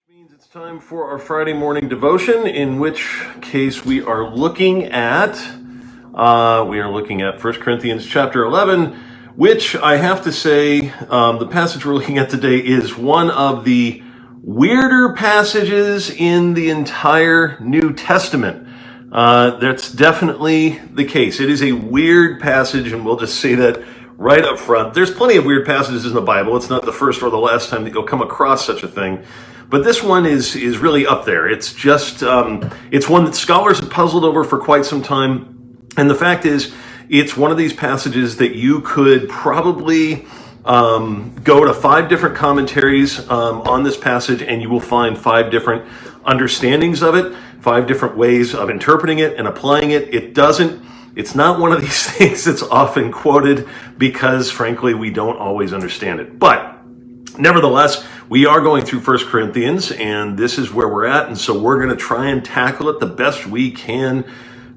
Means it's time for our Friday morning devotion, in which case we are looking at 1 Corinthians chapter 11, which I have to say, the passage we're looking at today is one of the weirder passages in the entire New Testament. That's definitely the case. It is a weird passage, and we'll just say that right up front. There's plenty of weird passages in the Bible. It's not the first or the last time that you'll come across such a thing. But this one is really up there. It's just, it's one that scholars have puzzled over for quite some time. And the fact is, it's one of these passages that you could probably go to 5 different commentaries on this passage, and you will find 5 different understandings of it, 5 different ways of interpreting it and applying it. It's not one of these things that's often quoted because, frankly, we don't always understand it. But nevertheless, we are going through 1 Corinthians, and this is where we're at, and so we're going to try and tackle it the best we can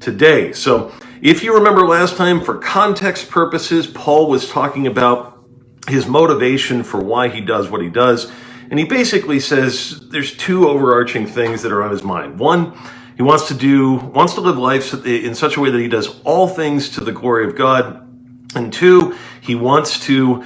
today. So if you remember last time, for context purposes, Paul was talking about his motivation for why he does what he does, and he basically says there's 2 overarching things that are on his mind. One, he wants to live life in such a way that he does all things to the glory of God. And 2, he wants to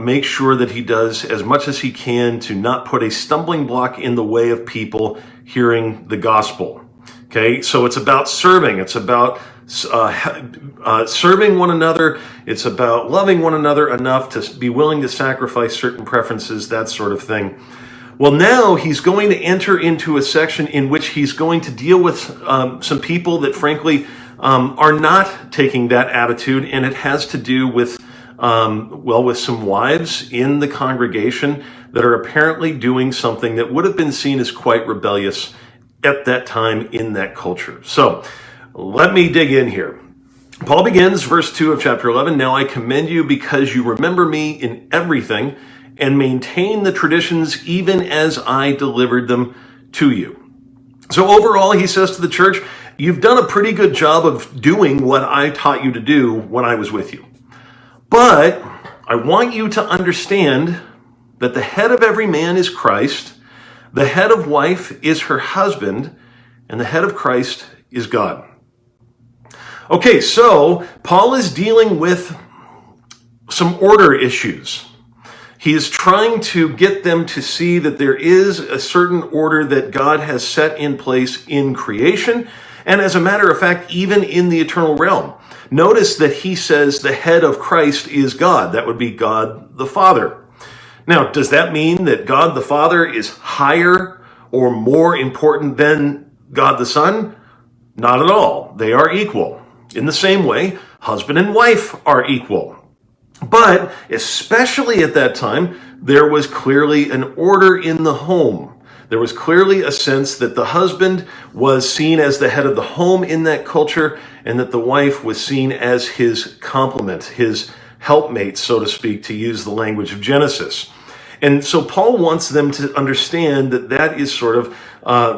make sure that he does as much as he can to not put a stumbling block in the way of people hearing the gospel. Okay, so it's about serving. It's about serving one another. It's about loving one another enough to be willing to sacrifice certain preferences, that sort of thing. Well, now he's going to enter into a section in which he's going to deal with some people that, frankly, are not taking that attitude, and it has to do with, with some wives in the congregation that are apparently doing something that would have been seen as quite rebellious at that time in that culture. So let me dig in here. Paul begins, verse 2 of chapter 11, "Now I commend you because you remember me in everything and maintain the traditions even as I delivered them to you." So overall, he says to the church, you've done a pretty good job of doing what I taught you to do when I was with you. But I want you to understand that the head of every man is Christ, the head of wife is her husband, and the head of Christ is God. Okay, so Paul is dealing with some order issues. He is trying to get them to see that there is a certain order that God has set in place in creation, and as a matter of fact, even in the eternal realm. Notice that he says the head of Christ is God. That would be God the Father. Now, does that mean that God the Father is higher or more important than God the Son? Not at all. They are equal. In the same way, husband and wife are equal. But especially at that time, there was clearly an order in the home. There was clearly a sense that the husband was seen as the head of the home in that culture, and that the wife was seen as his complement, his helpmate, so to speak, to use the language of Genesis. And so Paul wants them to understand that that is sort of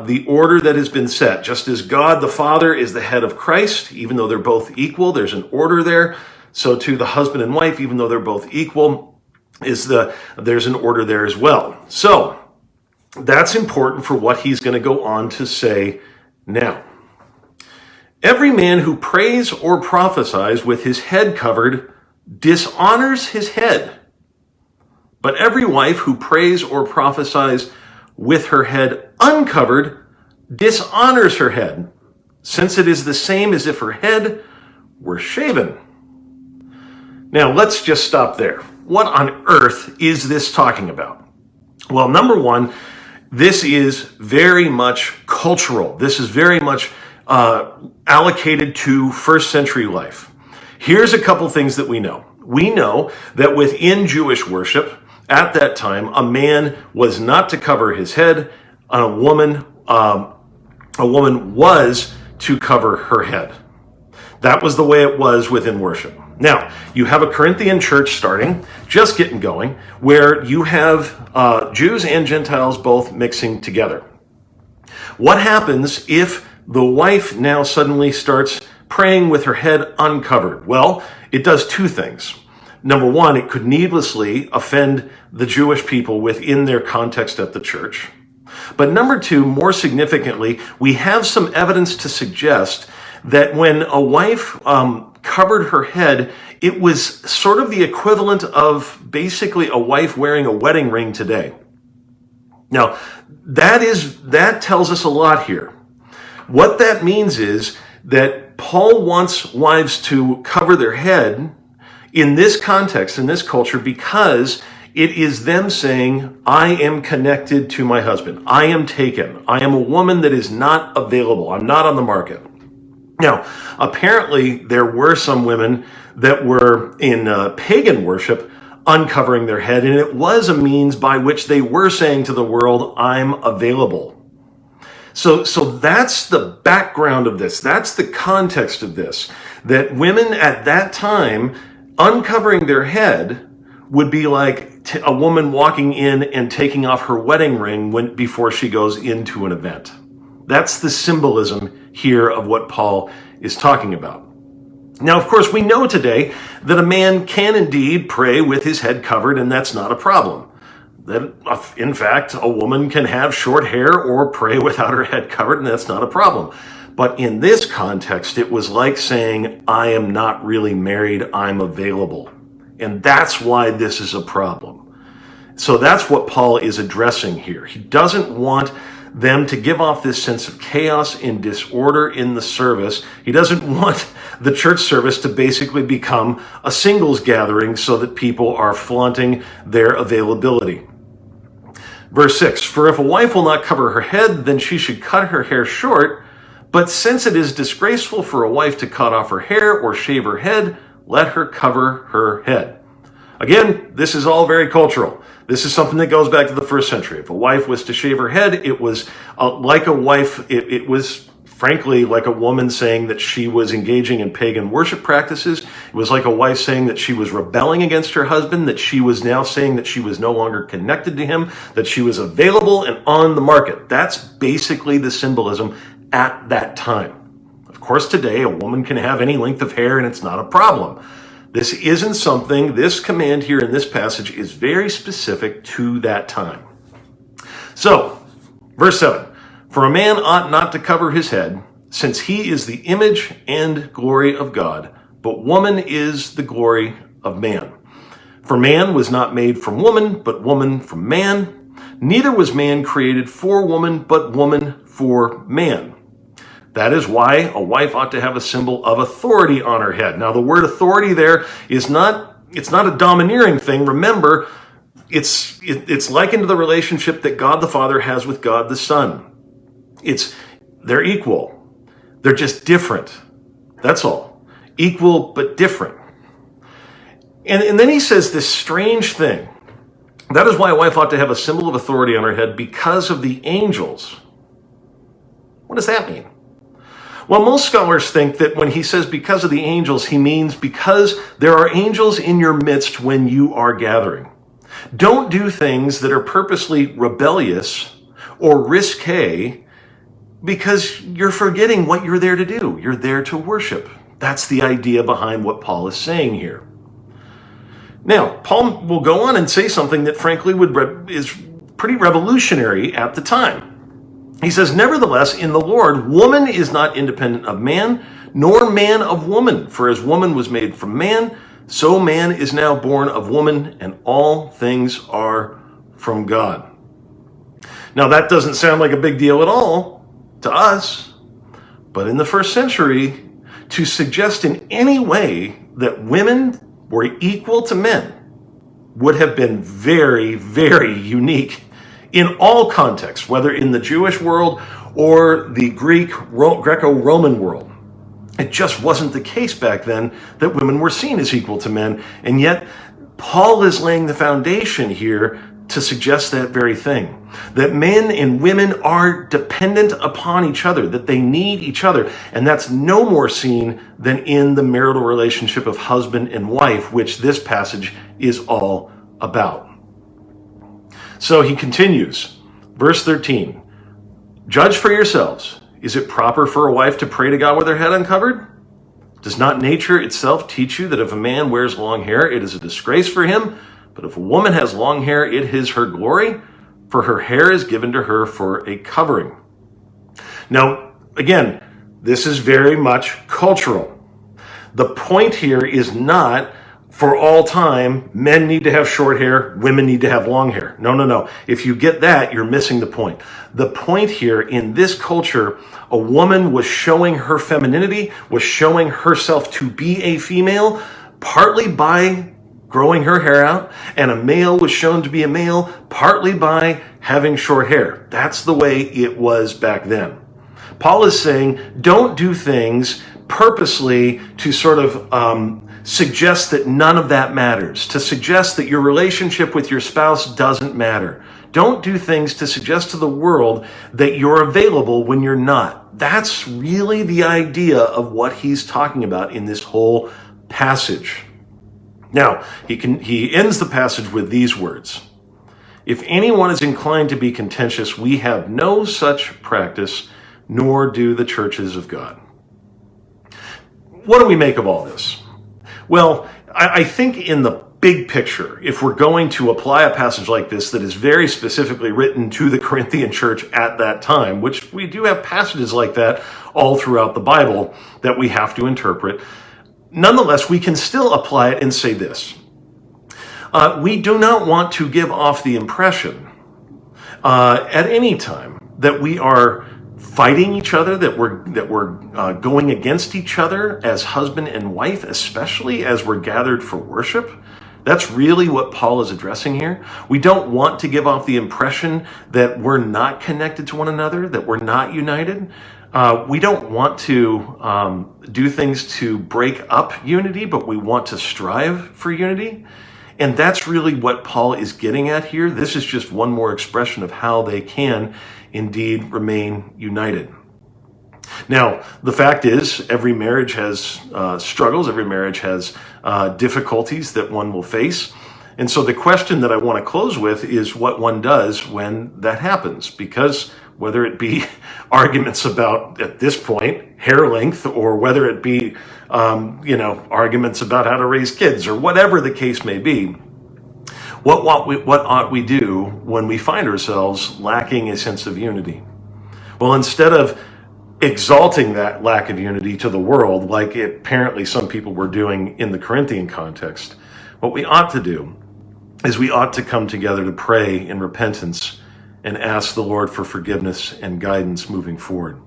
the order that has been set. Just as God the Father is the head of Christ, even though they're both equal, there's an order there. So to the husband and wife, even though they're both equal, there's an order there as well. So that's important for what he's going to go on to say now. "Every man who prays or prophesies with his head covered dishonors his head. But every wife who prays or prophesies with her head uncovered dishonors her head, since it is the same as if her head were shaven." Now, let's just stop there. What on earth is this talking about? Well, number one, this is very much cultural. This is very much allocated to first century life. Here's a couple things that we know. We know that within Jewish worship, at that time, a man was not to cover his head, and a woman was to cover her head. That was the way it was within worship. Now, you have a Corinthian church starting, just getting going, where you have Jews and Gentiles both mixing together. What happens if the wife now suddenly starts praying with her head uncovered? Well, it does 2 things. Number one, it could needlessly offend the Jewish people within their context at the church. But number two, more significantly, we have some evidence to suggest that when a wife covered her head, it was sort of the equivalent of basically a wife wearing a wedding ring today. Now, that tells us a lot here. What that means is that Paul wants wives to cover their head in this context, in this culture, because it is them saying, I am connected to my husband. I am taken. I am a woman that is not available. I'm not on the market. Now, apparently, there were some women that were in pagan worship uncovering their head, and it was a means by which they were saying to the world, I'm available. So that's the background of this. That's the context of this. That women at that time, uncovering their head would be like a woman walking in and taking off her wedding ring before she goes into an event. That's the symbolism here of what Paul is talking about. Now, of course, we know today that a man can indeed pray with his head covered, and that's not a problem. That, in fact, a woman can have short hair or pray without her head covered, and that's not a problem. But in this context, it was like saying, I am not really married, I'm available. And that's why this is a problem. So that's what Paul is addressing here. He doesn't want them to give off this sense of chaos and disorder in the service. He doesn't want the church service to basically become a singles gathering so that people are flaunting their availability. Verse 6, for if a wife will not cover her head, then she should cut her hair short. But since it is disgraceful for a wife to cut off her hair or shave her head, let her cover her head. Again, this is all very cultural. This is something that goes back to the first century. If a wife was to shave her head, it was like a wife, it was frankly like a woman saying that she was engaging in pagan worship practices. It was like a wife saying that she was rebelling against her husband, that she was now saying that she was no longer connected to him, that she was available and on the market. That's basically the symbolism at that time. Of course, today, a woman can have any length of hair and it's not a problem. This isn't something, this command here in this passage is very specific to that time. So, verse 7, for a man ought not to cover his head, since he is the image and glory of God, but woman is the glory of man. For man was not made from woman, but woman from man. Neither was man created for woman, but woman for man. That is why a wife ought to have a symbol of authority on her head. Now, the word authority there it's not a domineering thing. Remember, it's likened to the relationship that God the Father has with God the Son. They're equal. They're just different. That's all. Equal, but different. And then he says this strange thing. That is why a wife ought to have a symbol of authority on her head because of the angels. What does that mean? Well, most scholars think that when he says because of the angels, he means because there are angels in your midst when you are gathering. Don't do things that are purposely rebellious or risque because you're forgetting what you're there to do. You're there to worship. That's the idea behind what Paul is saying here. Now, Paul will go on and say something that frankly is pretty revolutionary at the time. He says, nevertheless, in the Lord, woman is not independent of man, nor man of woman. For as woman was made from man, so man is now born of woman, and all things are from God. Now, that doesn't sound like a big deal at all to us, but in the first century, to suggest in any way that women were equal to men would have been very, very unique in all contexts, whether in the Jewish world or the Greco-Roman world. It just wasn't the case back then that women were seen as equal to men. And yet, Paul is laying the foundation here to suggest that very thing. That men and women are dependent upon each other, that they need each other. And that's no more seen than in the marital relationship of husband and wife, which this passage is all about. So he continues, verse 13, judge for yourselves. Is it proper for a wife to pray to God with her head uncovered? Does not nature itself teach you that if a man wears long hair, it is a disgrace for him? But if a woman has long hair, it is her glory. for her hair is given to her for a covering. Now, again, this is very much cultural. The point here is not for all time, men need to have short hair, women need to have long hair. No, no, no. If you get that, you're missing the point. The point here, in this culture, a woman was showing her femininity, was showing herself to be a female, partly by growing her hair out, and a male was shown to be a male, partly by having short hair. That's the way it was back then. Paul is saying, don't do things purposely to sort of suggest that none of that matters, to suggest that your relationship with your spouse doesn't matter. Don't do things to suggest to the world that you're available when you're not. That's really the idea of what he's talking about in this whole passage. Now, he ends the passage with these words. If anyone is inclined to be contentious, we have no such practice, nor do the churches of God. What do we make of all this? Well, I think in the big picture, if we're going to apply a passage like this that is very specifically written to the Corinthian church at that time, which we do have passages like that all throughout the Bible that we have to interpret, nonetheless, we can still apply it and say this. We do not want to give off the impression at any time that we are fighting each other, that we're going against each other as husband and wife, especially as we're gathered for worship. That's really what Paul is addressing here. We don't want to give off the impression that we're not connected to one another, that we're not united. We don't want to do things to break up unity, but we want to strive for unity. And that's really what Paul is getting at here. This is just one more expression of how they can indeed remain united. Now, the fact is, every marriage has struggles, every marriage has difficulties that one will face. And so the question that I want to close with is what one does when that happens, because whether it be arguments about, at this point, hair length, or whether it be, arguments about how to raise kids, or whatever the case may be, what ought we do when we find ourselves lacking a sense of unity? Well, instead of exalting that lack of unity to the world, like apparently some people were doing in the Corinthian context, what we ought to do is we ought to come together to pray in repentance and ask the Lord for forgiveness and guidance moving forward.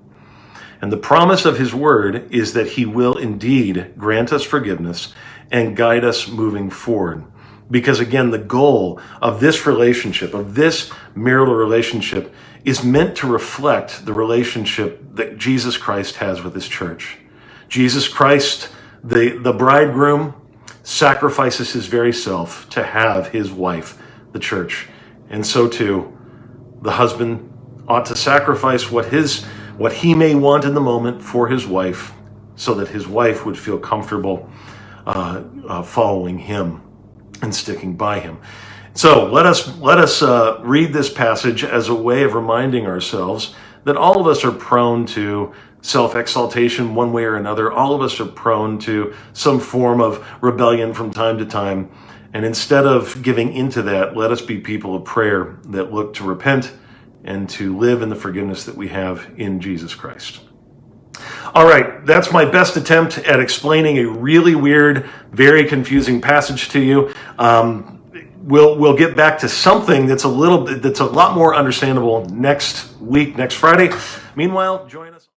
And the promise of his word is that he will indeed grant us forgiveness and guide us moving forward. Because again, the goal of this relationship, of this marital relationship, is meant to reflect the relationship that Jesus Christ has with his church. Jesus Christ, the bridegroom, sacrifices his very self to have his wife, the church. And so too, the husband ought to sacrifice what he may want in the moment for his wife, so that his wife would feel comfortable following him and sticking by him. So let us read this passage as a way of reminding ourselves that all of us are prone to self-exaltation one way or another. All of us are prone to some form of rebellion from time to time. And instead of giving into that, let us be people of prayer that look to repent and to live in the forgiveness that we have in Jesus Christ. All right, that's my best attempt at explaining a really weird, very confusing passage to you. We'll get back to something that's a lot more understandable next week, next Friday. Meanwhile, join us.